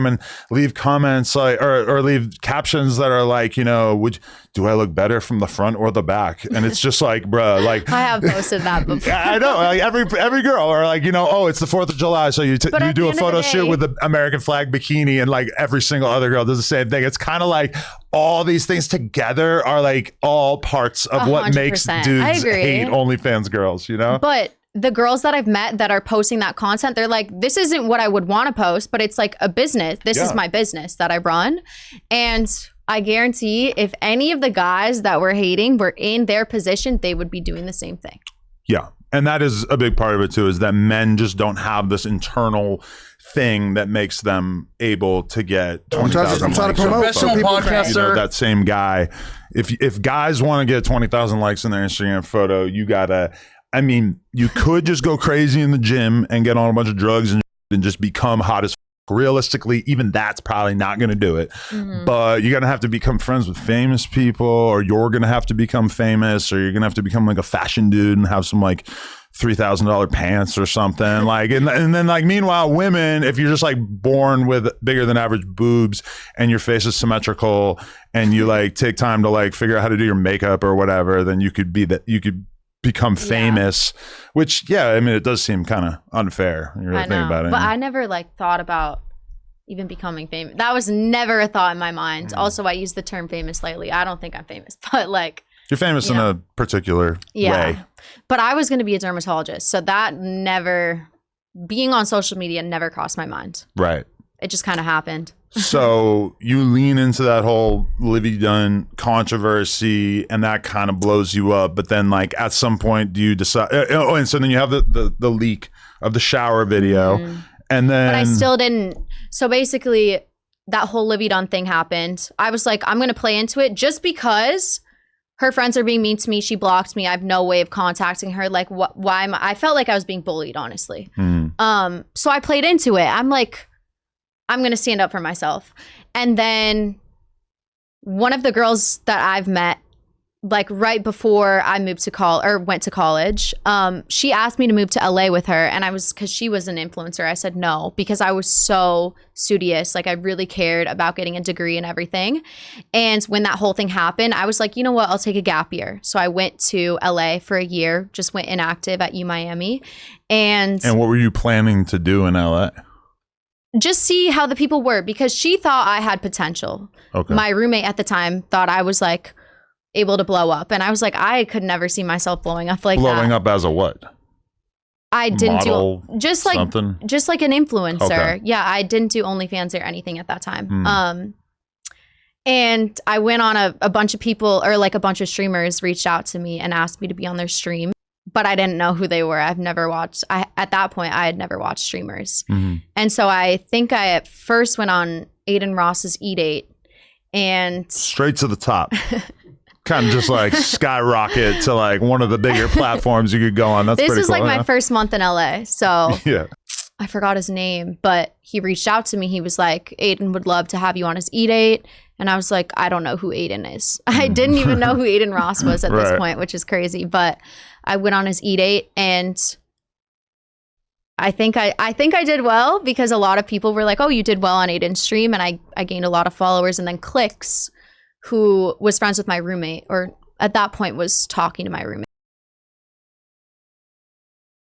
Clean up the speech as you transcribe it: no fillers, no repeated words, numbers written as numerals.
and leave comments like or leave captions that are like, you know, do I look better from the front or the back? And it's just like, bruh, like I have posted that before. I know, like every girl, or like, you know, oh, it's the 4th of July, so you do a photo shoot with the American flag bikini, and like every single other girl does the same thing. It's kind of like all these things together are like all parts of 100%. What makes dudes hate OnlyFans girls, you know? But the girls that I've met that are posting that content, they're like, this isn't what I would want to post, but it's like a business. This is my business that I run. And I guarantee if any of the guys that were hating were in their position, they would be doing the same thing. Yeah. And that is a big part of it too, is that men just don't have this internal thing that makes them able to get 20,000 I'm trying to promote professional podcaster. You know, that same guy. If guys want to get 20,000 likes in their Instagram photo, you gotta, I mean, you could just go crazy in the gym and get on a bunch of drugs and just become hot as f. Realistically, even that's probably not going to do it. But you're going to have to become friends with famous people, or you're going to have to become famous, or you're going to have to become like a fashion dude and have some like $3,000 pants or something. Like, and then like, meanwhile, women, if you're just like born with bigger than average boobs and your face is symmetrical and you like take time to like figure out how to do your makeup or whatever, then you could become famous, which I mean, it does seem kind of unfair when you really think about it. But I never like thought about even becoming famous. That was never a thought in my mind. Also, I use the term famous lightly. I don't think I'm famous, but like, you're famous in a particular way. But I was going to be a dermatologist, so that never, being on social media never crossed my mind. Right. It just kind of happened. So you lean into that whole Livy Dunn controversy, and that kind of blows you up. But then, like, at some point, do you decide? And so then you have the leak of the shower video, and then. But I still didn't. So basically, that whole Livy Dunn thing happened. I was like, I'm going to play into it just because her friends are being mean to me. She blocked me. I have no way of contacting her. Like, why am I felt like I was being bullied, honestly. So I played into it. I'm like, I'm going to stand up for myself. And then one of the girls that I've met, like right before I moved to went to college, she asked me to move to LA with her. And because she was an influencer, I said no, because I was so studious. Like, I really cared about getting a degree and everything. And when that whole thing happened, I was like, you know what, I'll take a gap year. So I went to LA for a year, just went inactive at UMiami. And what were you planning to do in LA? Just see how the people were, because she thought I had potential. Okay. My roommate at the time thought I was like able to blow up, and I was like, I could never see myself blowing up like blowing up as a what? I didn't Model, do just like something? Just like an influencer. Okay. Yeah, I didn't do OnlyFans or anything at that time. And I went on a bunch of people, or like a bunch of streamers reached out to me and asked me to be on their stream. But I didn't know who they were. At that point, I had never watched streamers. And so I think I at first went on Aiden Ross's E-Date, and straight to the top. Kind of just like skyrocket to like one of the bigger platforms you could go on. That's pretty cool. This was like my first month in LA. So yeah. I forgot his name, but he reached out to me. He was like, Aiden would love to have you on his E-Date. And I was like, I don't know who Aiden is. I didn't even know who Aiden Ross was at this point, which is crazy. But I went on his E-Date, and I think I did well, because a lot of people were like, oh, you did well on Aiden's stream. And I gained a lot of followers. And then Clicks, who was friends with my roommate, or at that point was talking to my roommate.